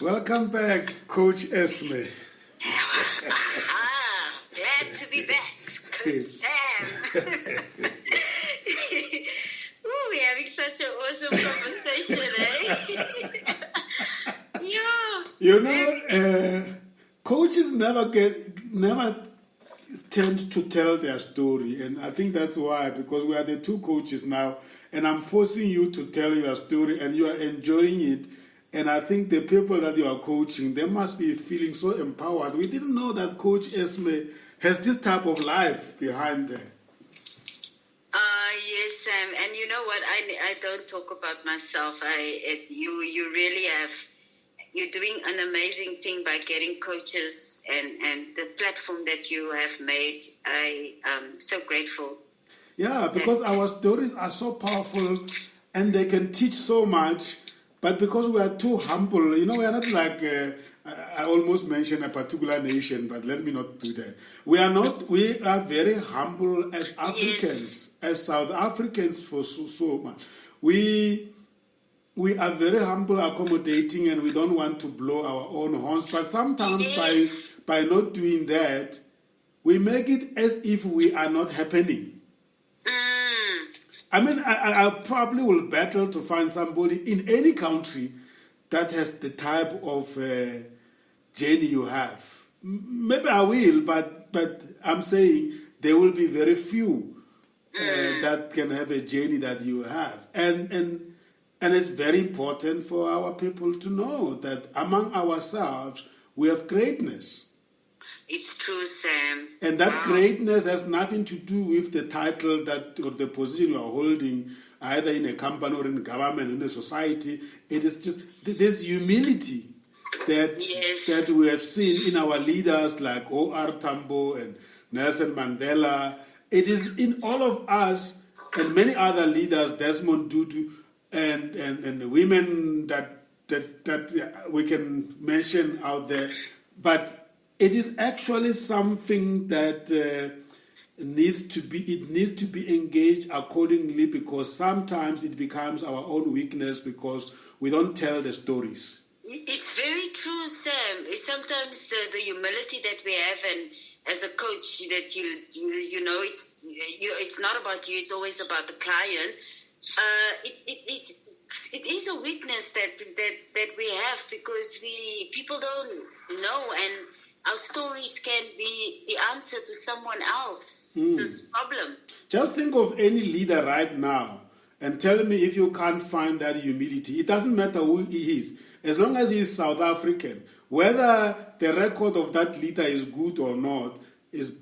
Welcome back, Coach Esme. Glad to be back, Coach Sam. Ooh, we're having such an awesome conversation, eh? Yeah. You know, coaches never tend to tell their story, and I think that's why, because we are the two coaches now, and I'm forcing you to tell your story, and you are enjoying it. And I think the people that you are coaching, they must be feeling so empowered. We didn't know that Coach Esme has this type of life behind her. Yes, Sam. And you know what? I don't talk about myself. You really have. You're doing an amazing thing by getting coaches and the platform that you have made. I am so grateful. Yeah, because our stories are so powerful and they can teach so much. But because we are too humble, we are not like, I almost mentioned a particular nation, but let me not do that. We are very humble as Africans, as South Africans for so much. We are very humble, accommodating, and we don't want to blow our own horns. But sometimes by not doing that, we make it as if we are not happening. I mean, I probably will battle to find somebody in any country that has the type of journey you have. Maybe I will, but I'm saying there will be very few that can have a journey that you have. And it's very important for our people to know that among ourselves, we have greatness. It's true, Sam. And that greatness has nothing to do with the title or the position you are holding, either in a company or in government, in a society. It is just this humility that we have seen in our leaders like O.R. Tambo and Nelson Mandela. It is in all of us and many other leaders, Desmond Tutu, and the women that we can mention out there. But it is actually something that needs to be engaged accordingly, because sometimes it becomes our own weakness because we don't tell the stories. It's very true, Sam. Sometimes the humility that we have, and as a coach, that it's not about you; it's always about the client. It is a weakness that we have, because people don't know, and our stories can be the answer to someone else's problem. Just think of any leader right now and tell me if you can't find that humility. It doesn't matter who he is. As long as he is South African, whether the record of that leader is good or not,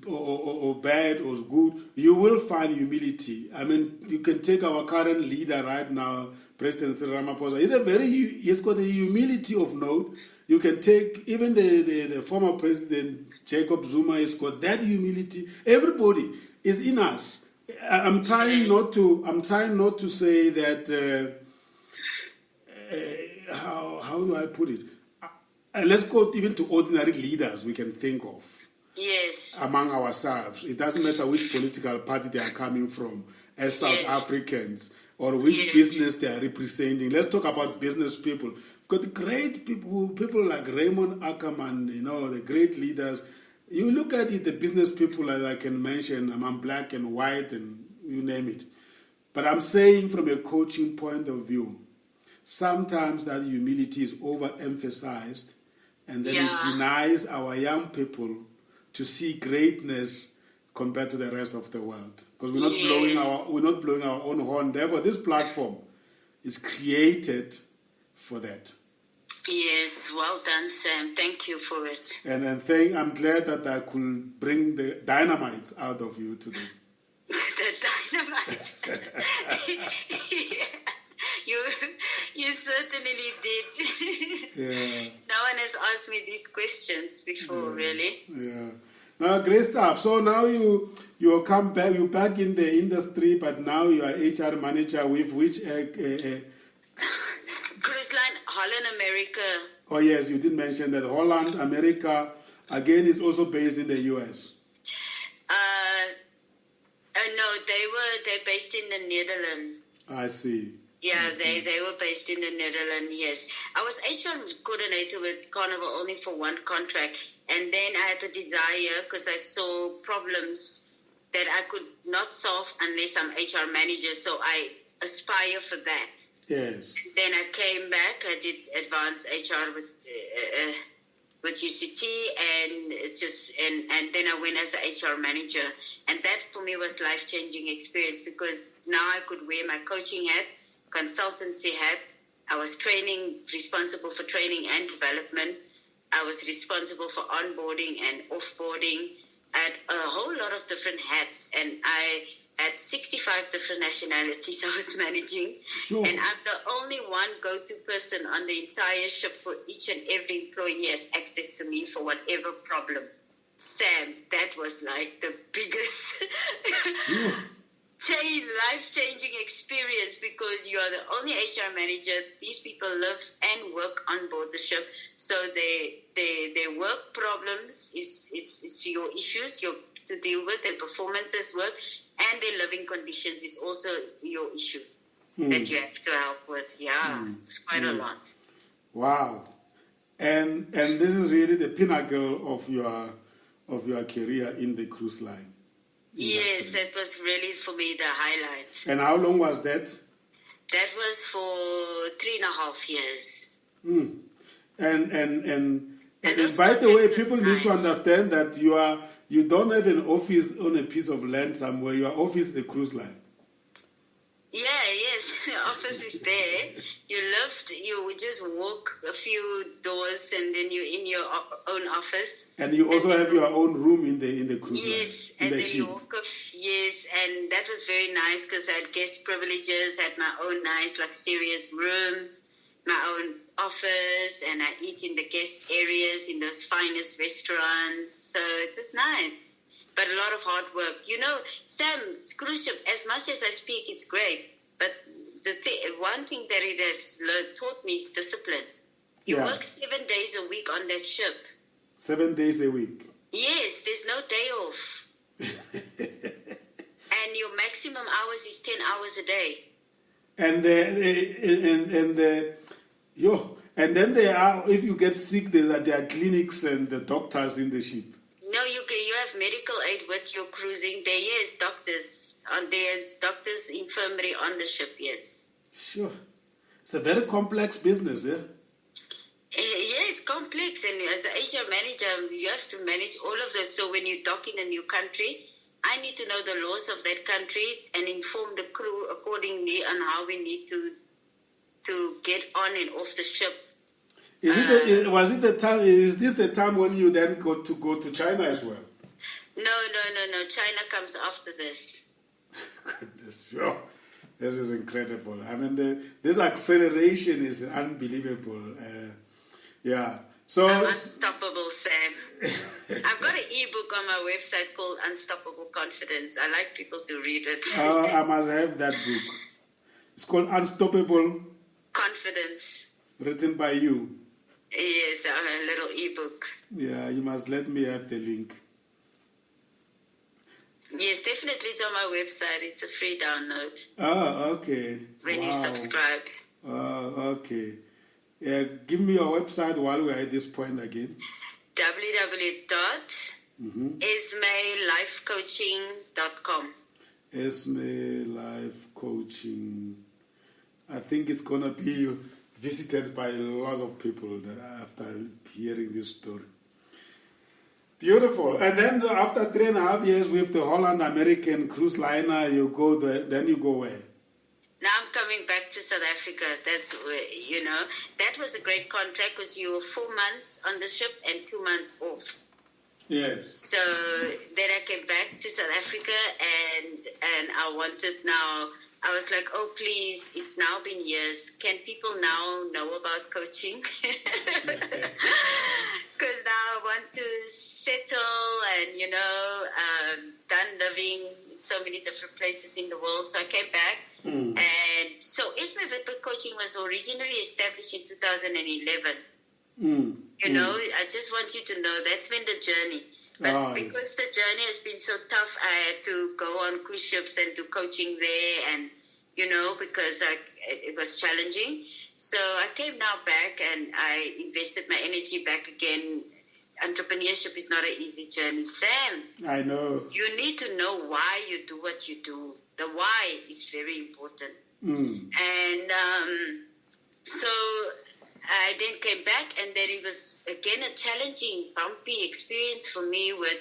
or bad or good, you will find humility. I mean, you can take our current leader right now, President Cyril Ramaphosa. He's got a humility of note. You can take even the former president, Jacob Zuma, has got that humility. Everybody is in us. I'm trying not to say that, how do I put it? Let's go even to ordinary leaders we can think of. Yes. Among ourselves. It doesn't matter which political party they are coming from as South Africans, or which business they are representing. Let's talk about business people. Got great people like Raymond Ackerman, the great leaders. You look at it, the business people that I can mention, I'm black and white and you name it. But I'm saying from a coaching point of view, sometimes that humility is overemphasized, and then it denies our young people to see greatness compared to the rest of the world. Because we're not blowing our own horn. Therefore, this platform is created for that. Yes, well done, Sam. Thank you for it. And I'm glad that I could bring the dynamites out of you today. The dynamite. You certainly did. Yeah. No one has asked me these questions before, really. Yeah. Now, great stuff. So now you come back. You're back in the industry, but now you are HR manager with which cruise line, Holland, America. Oh yes, you did mention that Holland, America, again, is also based in the US. No, they're based in the Netherlands. I see. Yeah, they were based in the Netherlands, yes. I was HR coordinator with Carnival only for one contract. And then I had a desire because I saw problems that I could not solve unless I'm HR manager. So I aspire for that. Yes. Then I came back. I did advanced HR with UCT, and then I went as an HR manager. And that for me was life-changing experience because now I could wear my coaching hat, consultancy hat. I was responsible for training and development. I was responsible for onboarding and offboarding. I had a whole lot of different hats, and I had 65 different nationalities I was managing. Sure. And I'm the only one go-to person on the entire ship for each and every employee has access to me for whatever problem. Sam, that was like the biggest life-changing experience because you are the only HR manager. These people live and work on board the ship. So their work problems is your issues to deal with, their performances work, and their living conditions is also your issue that you have to help with. Yeah, it's quite a lot. Wow. And this is really the pinnacle of your career in the cruise line. Yes, that was really for me the highlight. And how long was that? That was for 3.5 years. And by the way, people need to understand that you don't have an office on a piece of land somewhere. Your office is the cruise line. Yeah, yes, the office is there. You would just walk a few doors and then you're in your own office. And you also have your own room in the cruise line. Yes, and then you walk up, yes, and that was very nice because I had guest privileges, had my own nice luxurious room, my own office, and I eat in the guest areas in those finest restaurants. So it was nice. But a lot of hard work. You know, Sam, cruise ship, as much as I speak, it's great. But one thing that it has taught me is discipline. You work 7 days a week on that ship. 7 days a week? Yes, there's no day off. And your maximum hours is 10 hours a day. And then there are, if you get sick, there are clinics and the doctors in the ship. No, you have medical aid with your cruising. There's doctors' infirmary on the ship, yes. Sure. It's a very complex business, eh? Yes, complex. And as an HR manager, you have to manage all of this. So when you dock in a new country, I need to know the laws of that country and inform the crew accordingly on how we need to get on and off the ship. Is this the time when you then go to China as well? No. China comes after this. Goodness, sure. This is incredible. I mean, this acceleration is unbelievable. So I'm unstoppable, Sam. I've got an ebook on my website called Unstoppable Confidence. I like people to read it. I must have that book. It's called Unstoppable Confidence. Written by you. Yes, a little ebook. Yeah, you must let me have the link. Yes, definitely it's on my website. It's a free download. Oh, okay. When you subscribe. Oh, okay. Yeah, give me your website while we're at this point again. www.esmelifecoaching.com. Esme Life Coaching. I think it's going to be visited by a lot of people after hearing this story. Beautiful. And then after 3.5 years with the Holland American cruise liner, you go there, then you go where? Now I'm coming back to South Africa. That's where, that was a great contract because you were 4 months on the ship and 2 months off. Yes. So then I came back to South Africa and I wanted now, I was like, oh, please, it's now been years. Can people now know about coaching? Because now I want to settle and, done living in so many different places in the world. So I came back. And so Esme Witbooi Coaching was originally established in 2011. I just want you to know that's been the journey. But because the journey has been so tough, I had to go on cruise ships and do coaching there. And, because it was challenging. So I came now back and I invested my energy back again. Entrepreneurship is not an easy journey. Sam, I know. You need to know why you do what you do. The why is very important. And so I then came back, and then it was again a challenging, bumpy experience for me with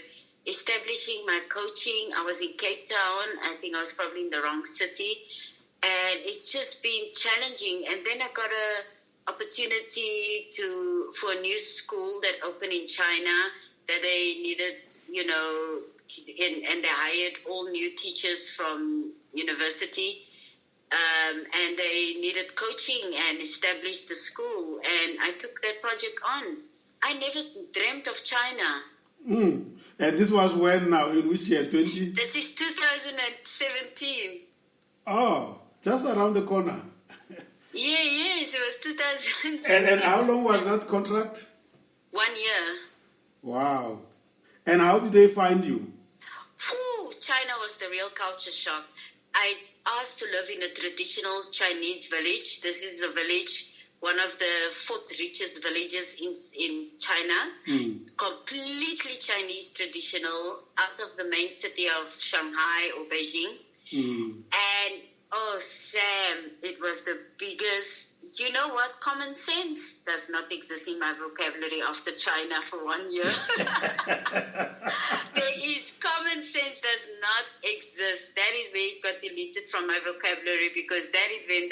establishing my coaching. I was in Cape Town. I think I was probably in the wrong city. And it's just been challenging. And then I got a opportunity for a new school that opened in China that they needed, and they hired all new teachers from university. And they needed coaching and established the school. And I took that project on. I never dreamt of China. And this was when now? In which year? 20? This is 2017. Oh, just around the corner. Yes, it was 2017. And how long was that contract? 1 year. Wow. And how did they find you? China was the real culture shock. I asked to live in a traditional Chinese village. This is a village, one of the 4th richest villages in China. Completely Chinese traditional, out of the main city of Shanghai or Beijing. And, Sam, it was the biggest. Do you know what? Common sense does not exist in my vocabulary after China for 1 year. There is common sense does not exist. That is where it got deleted from my vocabulary, because that is when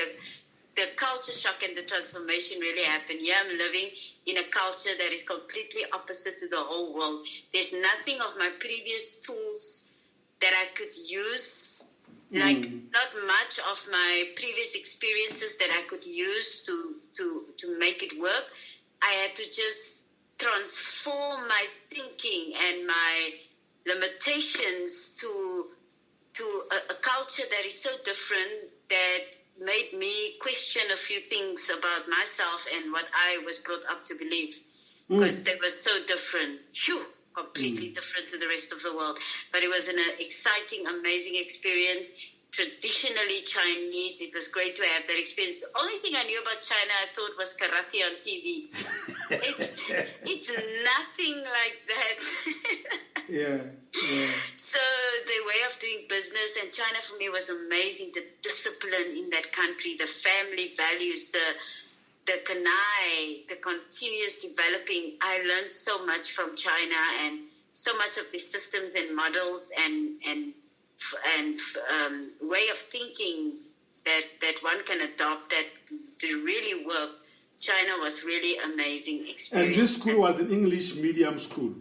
the culture shock and the transformation really happened. Yeah, I'm living in a culture that is completely opposite to the whole world. There's nothing of my previous tools that I could use. Like, not much of my previous experiences that I could use to make it work. I had to just transform my thinking and my limitations to a culture that is so different, that made me question a few things about myself and what I was brought up to believe, because they were so different. Completely different to the rest of the world. But it was an exciting, amazing experience. Traditionally Chinese. It was great to have that experience. The only thing I knew about China, I thought, was karate on TV. It's nothing like that. Yeah. So the way of doing business, and China for me was amazing. The discipline in that country, the family values, the kanai, the continuous developing. I learned so much from China, and so much of the systems and models and way of thinking that one can adopt that to really work. China was really amazing experience. And this school was an English medium school?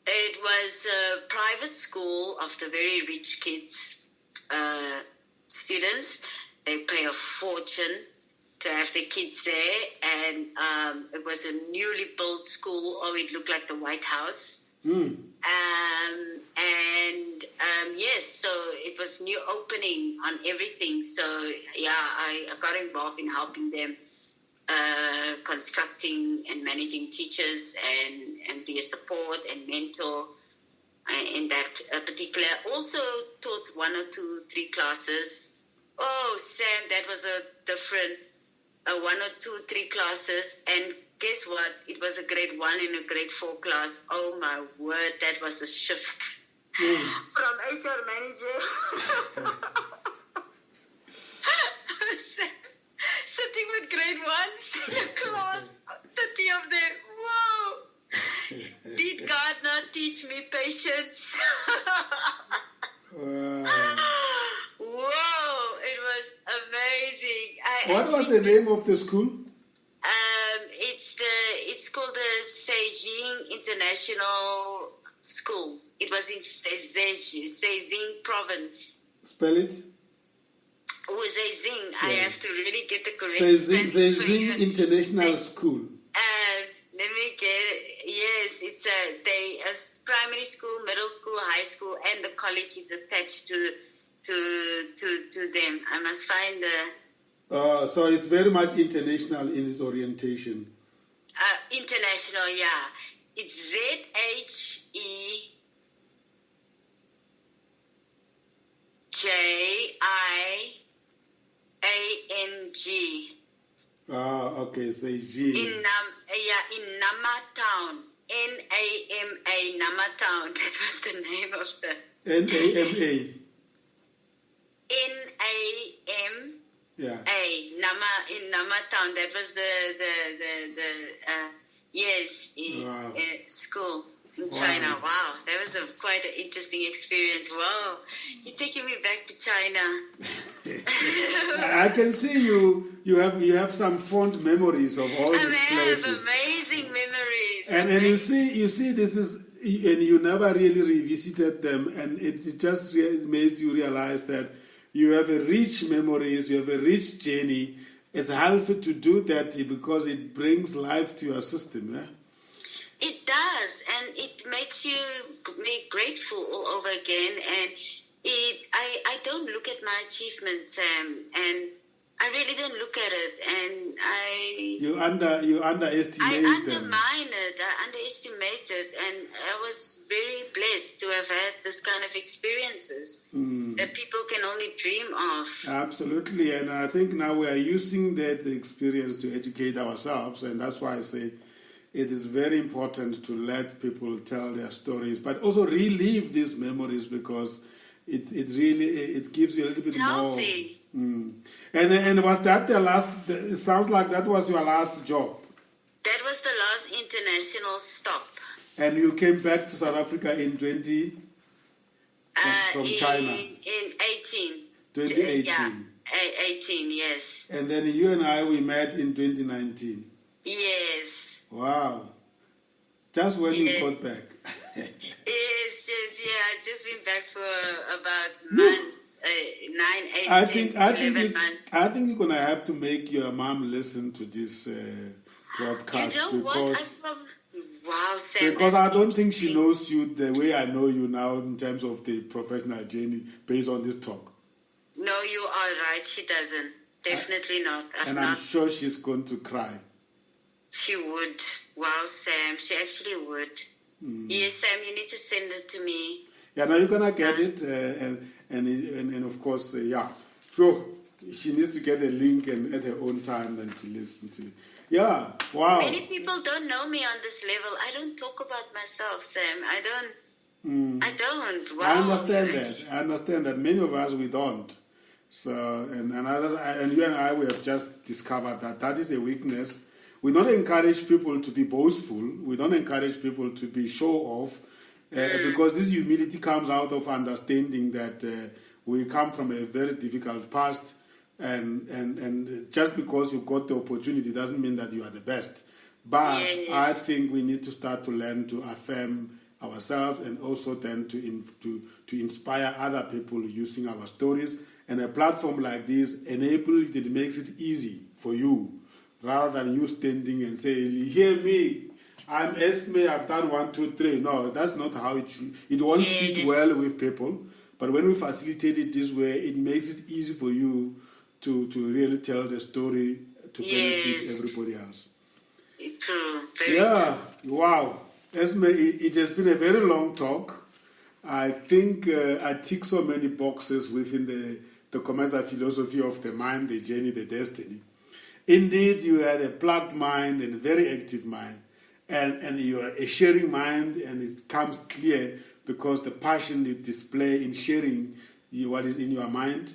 It was a private school of the very rich kids, students. They pay a fortune to have the kids there, and it was a newly built school. It looked like the White House. Yes, so it was new opening on everything. So yeah, I got involved in helping them constructing and managing teachers and be a support and mentor in that particular. Also taught 1 or 2, 3 classes. Sam, that was a different 1 or 2, 3 classes. And guess what? It was a grade 1 and a grade 4 class. Oh my word, that was a shift from HR manager. Sitting with grade 1s in a class, 30 of them. Whoa! Did God not teach me patience? Whoa! It was amazing. What was the name of the school? It's called the Beijing International School. It was in Beijing province. Spell it. Beijing. Yeah. I have to really get the correct Beijing International School. Let me get it. Yes, it's a primary school, middle school, high school, and the college is attached to them. I must find the. So it's very much international in its orientation. International, yeah. It's N-A-M-A-G. Okay, say G. In Nama Town. N-A-M-A, Nama Town. That was the name of the... N-A-M-A. N-A-M-A. Yeah. In Nama Town. That was school in China. Wow, that was quite an interesting experience. Wow, you're taking me back to China. I can see you have some fond memories of all these places. I have amazing memories. And you see this is, and you never really revisited them, and it just makes you realize that you have a rich memories, you have a rich journey. It's helpful to do that because it brings life to your system. Yeah? It does, and it makes you be grateful all over again. And I don't look at my achievements, Sam, and I really don't look at it. And you underestimate I them. undermine it. I underestimate it, and I was very blessed to have had this kind of experiences that people can only dream of. Absolutely, and I think now we are using that experience to educate ourselves, and that's why I say it is very important to let people tell their stories, but also relive these memories because it gives you a little bit healthy. more. And was that the last? It sounds like that was your last job. That was the last international stop. And you came back to South Africa in from China. In 2018. Yeah, 18, yes. And then you and we met in 2019. Yes. Wow. Just when you got back. Yes, I just been back for about months, 9, 8, 11 months. I think you're going to have to make your mom listen to this broadcast. You know because, wow, Sam. Because I don't think she knows you the way I know you now in terms of the professional journey based on this talk. No, you are right. She doesn't. Definitely not. I'm sure she's going to cry. She would. Wow, Sam. She actually would. Yes, Sam, you need to send it to me. Yeah, now you're going to get it. And of course, sure, she needs to get a link and at her own time and to listen to it. Yeah, wow. Many people don't know me on this level. I don't talk about myself, Sam. I don't. Wow. I understand that. Many of us, we don't. So, and others, and you and I, we have just discovered that is a weakness. We don't encourage people to be boastful. We don't encourage people to be show-off because this humility comes out of understanding that we come from a very difficult past and just because you got the opportunity doesn't mean that you are the best. But I think we need to start to learn to affirm ourselves and also then to inspire other people using our stories. And a platform like this enables it makes it easy for you. Rather than you standing and saying, hear me, I'm Esme, I've done 1, 2, 3. No, that's not how it should. It won't sit well with people. But when we facilitate it this way, it makes it easy for you to really tell the story to benefit everybody else. True. Wow. Esme, it has been a very long talk. I think I tick so many boxes within the commercial philosophy of the mind, the journey, the destiny. Indeed, you had a plugged mind and a very active mind. And you are a sharing mind, and it comes clear because the passion you display in sharing what is in your mind.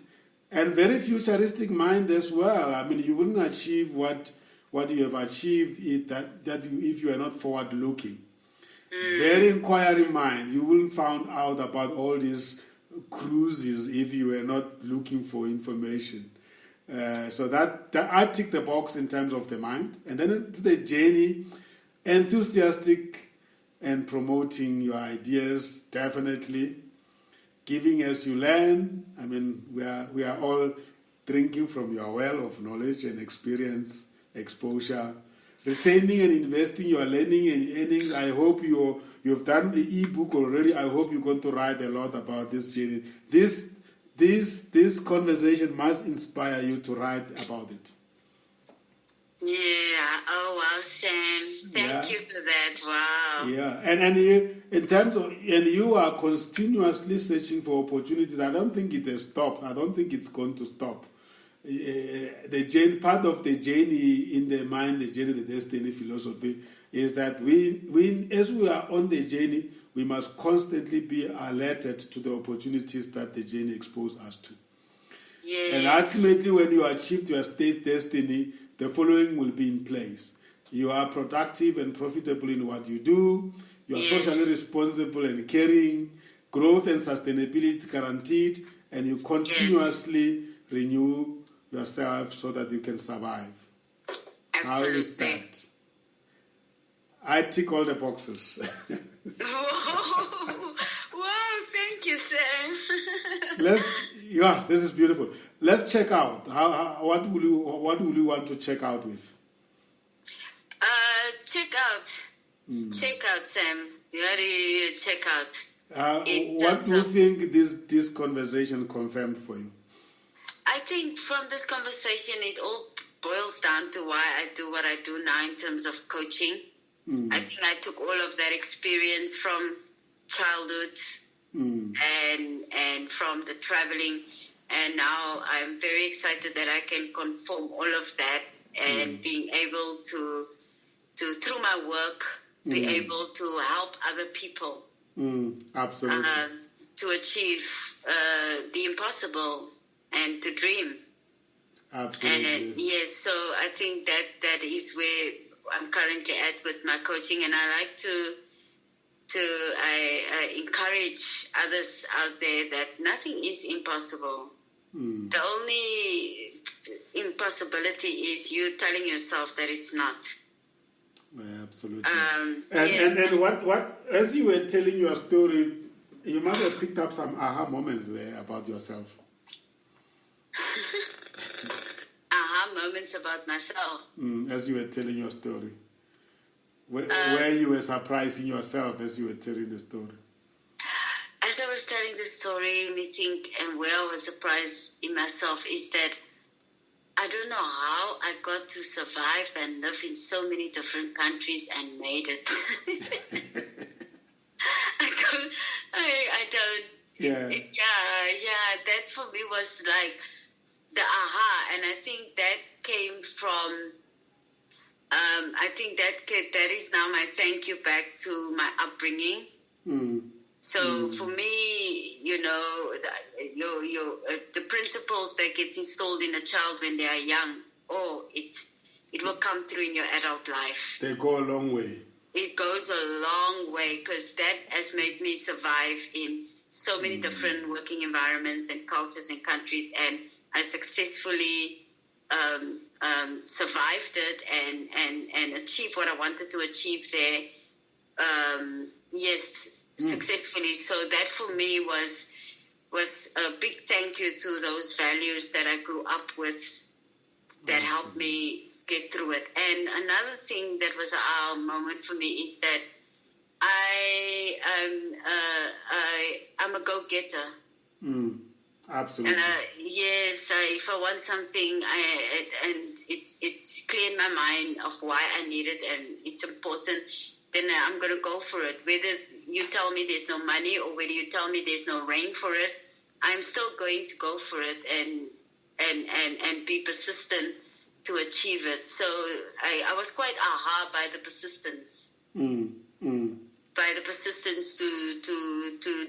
And very futuristic mind as well. I mean, you wouldn't achieve what you have achieved if you are not forward-looking. Very inquiring mind. You wouldn't find out about all these cruises if you were not looking for information. So that I tick the box in terms of the mind. And then it's the journey, enthusiastic and promoting your ideas, definitely. Giving as you learn. I mean, we are all drinking from your well of knowledge and experience, exposure. Retaining and investing your learning and earnings. I hope you've done the ebook already. I hope you're going to write a lot about this journey. This conversation must inspire you to write about it. Yeah. Oh wow, Sam. Thank you for that. Wow. Yeah, and in terms of you are continuously searching for opportunities. I don't think it has stopped. I don't think it's going to stop. the journey, part of the journey in the mind, the journey, the destiny philosophy is that we, as we are on the journey, we must constantly be alerted to the opportunities that the journey exposes us to. Yes. And ultimately, when you achieve your state destiny, the following will be in place. You are productive and profitable in what you do. You are socially responsible and caring. Growth and sustainability guaranteed. And you continuously renew yourself so that you can survive. Absolutely. How is that? I tick all the boxes. Wow, thank you, Sam. This is beautiful. Let's check out. What will you want to check out with? Check out, Sam. You already check out. What do you think this conversation confirmed for you? I think from this conversation, it all boils down to why I do what I do now in terms of coaching. I think I took all of that experience from childhood and from the traveling, and now I'm very excited that I can conform all of that and being able to through my work, be able to help other people. Absolutely. To achieve the impossible and to dream. Absolutely. And yes, so I think that is where I'm currently at with my coaching, and I like to encourage others out there that nothing is impossible. The only impossibility is you telling yourself that it's not. Yeah, absolutely. And what as you were telling your story, you must have picked up some aha moments there about yourself. Aha moments about myself. As you were telling your story. Where you were surprising yourself as you were telling the story. As I was telling the story, me think, and where I was surprised in myself is that I don't know how I got to survive and live in so many different countries and made it. I don't. Yeah. That for me was like the aha, and I think that came from. I think that is now my thank you back to my upbringing. So for me, the principles that gets installed in a child when they are young, it will come through in your adult life. They go a long way. It goes a long way because that has made me survive in so many different working environments and cultures and countries, and I successfully survived it and achieved what I wanted to achieve there. Successfully. So that for me was a big thank you to those values that I grew up with that helped me get through it. And another thing that was a moment for me is that I'm a go-getter. Absolutely. And if I want something, and it's clear in my mind of why I need it and it's important, then I'm going to go for it. Whether you tell me there's no money or whether you tell me there's no rain for it, I'm still going to go for it and be persistent to achieve it. So I was quite aha by the persistence. By the persistence to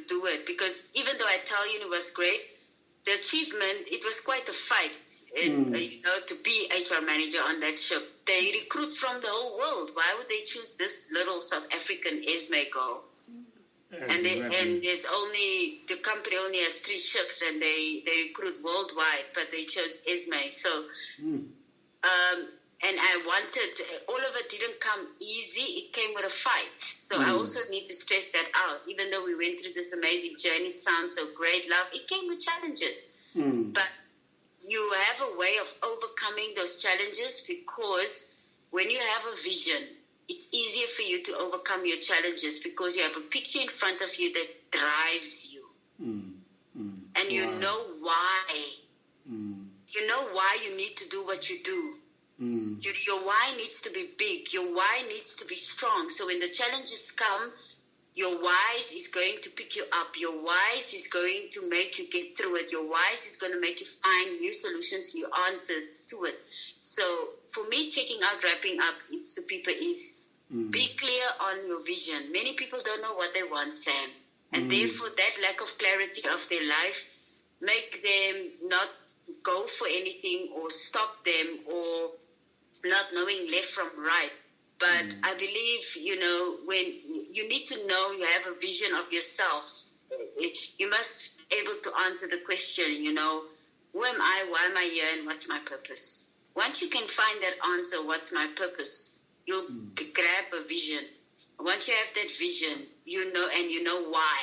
do it. Because even though I tell you it was great, the achievement, it was quite a fight. And, to be HR manager on that ship. They recruit from the whole world. Why would they choose this little South African Esme girl? Exactly. And there's the company only has 3 ships and they recruit worldwide, but they chose Esme. So, and I wanted, all of it didn't come easy. It came with a fight. So I also need to stress that out. Even though we went through this amazing journey, it sounds so great, love, it came with challenges. But you have a way of overcoming those challenges because when you have a vision, it's easier for you to overcome your challenges because you have a picture in front of you that drives you. And you know why. You know why you need to do what you do. Your why needs to be big. Your why needs to be strong. So when the challenges come, Your whys is going to pick you up. Your whys is going to make you get through it. Your whys is going to make you find new solutions, new answers to it. So for me, checking out, wrapping up to people is be clear on your vision. Many people don't know what they want, Sam. And therefore, that lack of clarity of their life make them not go for anything or stop them or not knowing left from right. But I believe, when you need to know you have a vision of yourself, you must be able to answer the question, who am I, why am I here, and what's my purpose? Once you can find that answer, what's my purpose, you'll grab a vision. Once you have that vision, you know why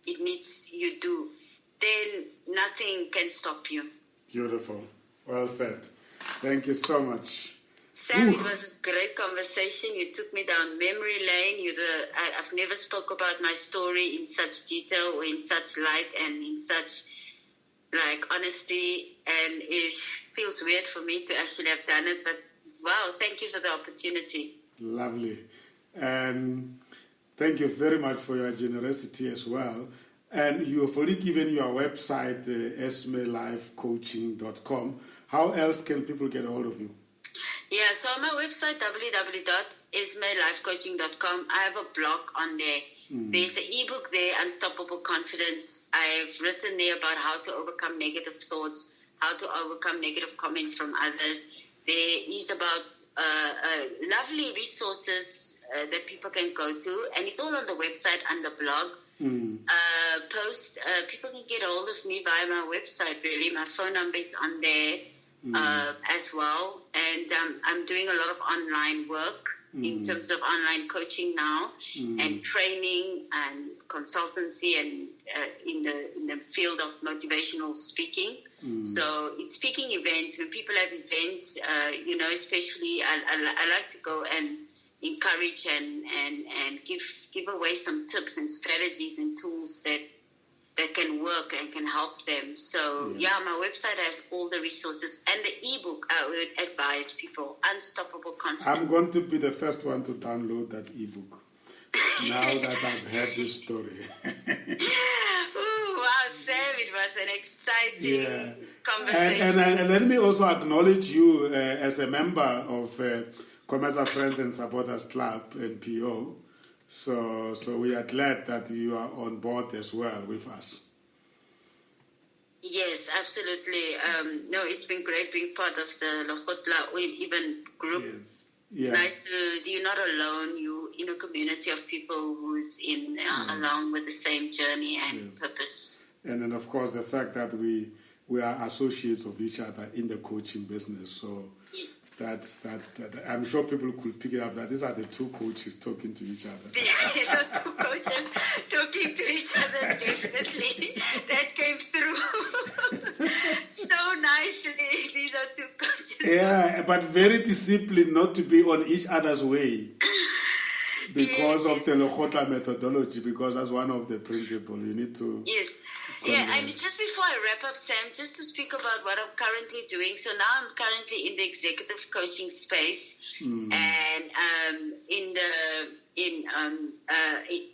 you do, then nothing can stop you. Beautiful. Well said. Thank you so much. Sam, it was a great conversation. You took me down memory lane. I've never spoke about my story in such detail or in such light and in such honesty. And it feels weird for me to actually have done it. But wow, thank you for the opportunity. Lovely. And thank you very much for your generosity as well. And you have already given your website, esmelifecoaching.com. How else can people get a hold of you? Yeah, so on my website, www.esmelifecoaching.com, I have a blog on there. There's an ebook there, Unstoppable Confidence. I've written there about how to overcome negative thoughts, how to overcome negative comments from others. There is about lovely resources that people can go to, and it's all on the website under blog. People can get hold of me via my website, really. My phone number is on there. As well, and I'm doing a lot of online work in terms of online coaching now, and training and consultancy, and in the field of motivational speaking. So in speaking events, when people have events, especially I like to go and encourage and give away some tips and strategies and tools that can work and can help them. So, my website has all the resources. And the ebook, I would advise people, Unstoppable Confidence. I'm going to be the first one to download that ebook now that I've heard this story. Ooh, wow, Sam, it was an exciting conversation. And let me also acknowledge you as a member of Commerce Friends and Supporters Club, NPO. So we are glad that you are on board as well with us. Yes, absolutely. It's been great being part of the Lokotla even group. Yes. It's nice you're not alone. You're in a community of people who's along with the same journey and purpose. And then, of course, the fact that we are associates of each other in the coaching business. So that I'm sure people could pick it up that these are the two coaches talking to each other. The two coaches talking to each other, definitely. That came through so nicely. These are two coaches. Yeah, but very disciplined not to be on each other's way because of the Lokotla methodology, because that's one of the principles. You need to... Yes. Yeah, and just before I wrap up, Sam, just to speak about what I'm currently doing. So now I'm currently in the executive coaching space, and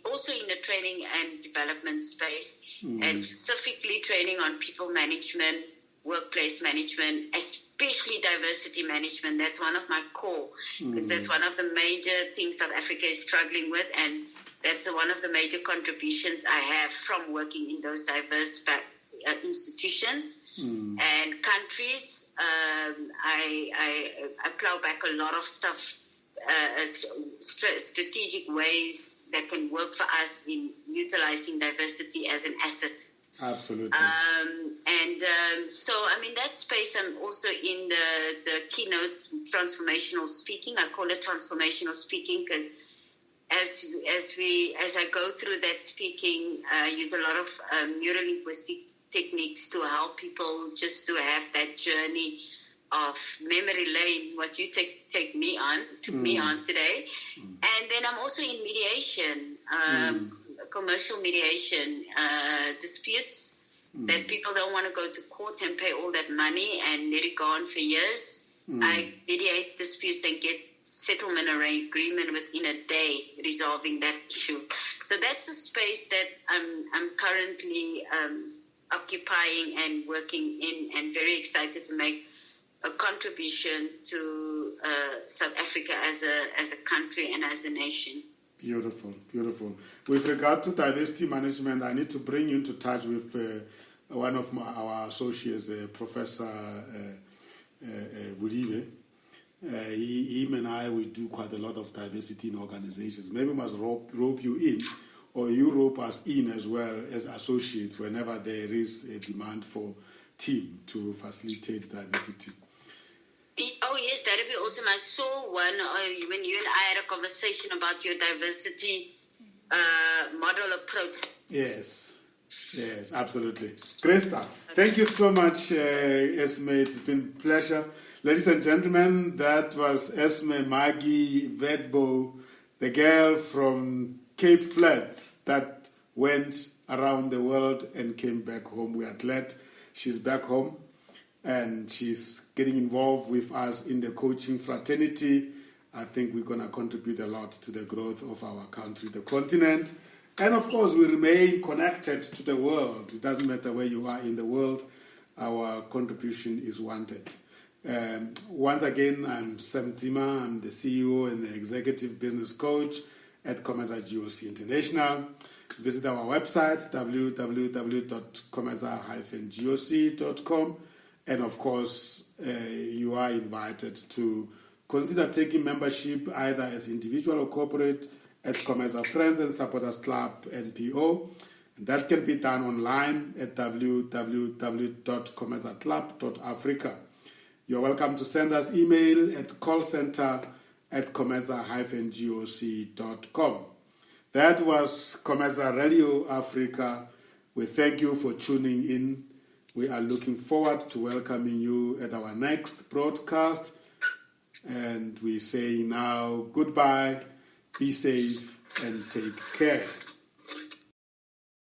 also in the training and development space, and specifically training on people management, workplace management, especially diversity management. That's one of my core, because that's one of the major things South Africa is struggling with, and that's one of the major contributions I have from working in those diverse institutions and countries. I plow back a lot of stuff, strategic ways that can work for us in utilizing diversity as an asset. Absolutely. So I'm in that space. I'm also in the keynote transformational speaking. I call it transformational speaking because as I go through that speaking, I use a lot of neuro-linguistic techniques to help people just to have that journey of memory lane, what you took me on today. And then I'm also in mediation, commercial mediation, disputes that people don't want to go to court and pay all that money and let it go on for years. I mediate disputes and get settlement agreement within a day, resolving that issue. So that's the space that I'm currently occupying and working in, and very excited to make a contribution to South Africa as a country and as a nation. Beautiful, beautiful. With regard to diversity management, I need to bring you into touch with one of our associates, Professor Bulive. Him and I, we do quite a lot of diversity in organizations. Maybe we must rope you in, or you rope us in as well as associates whenever there is a demand for team to facilitate diversity. Oh yes, that would be awesome. I saw one when you and I had a conversation about your diversity model approach. Yes, absolutely. Great stuff. Thank you so much, Esme. It's been a pleasure. Ladies and gentlemen, that was Esme Margi Witbooi, the girl from Cape Flats that went around the world and came back home. We are glad she's back home. And she's getting involved with us in the coaching fraternity. I think we're going to contribute a lot to the growth of our country, the continent. And of course, we remain connected to the world. It doesn't matter where you are in the world, our contribution is wanted. Once again, I'm Sam Zima. I'm the CEO and the Executive Business Coach at Comeza GOC International. Visit our website, www.comeza-goc.com. And of course, you are invited to consider taking membership either as individual or corporate at Comeza Friends and Supporters Club NPO. And that can be done online at www.comezaclub.africa. You're welcome to send us email at callcenter@comeza-goc.com. That was Comeza Radio Africa. We thank you for tuning in. We are looking forward to welcoming you at our next broadcast. And we say now goodbye, be safe, and take care.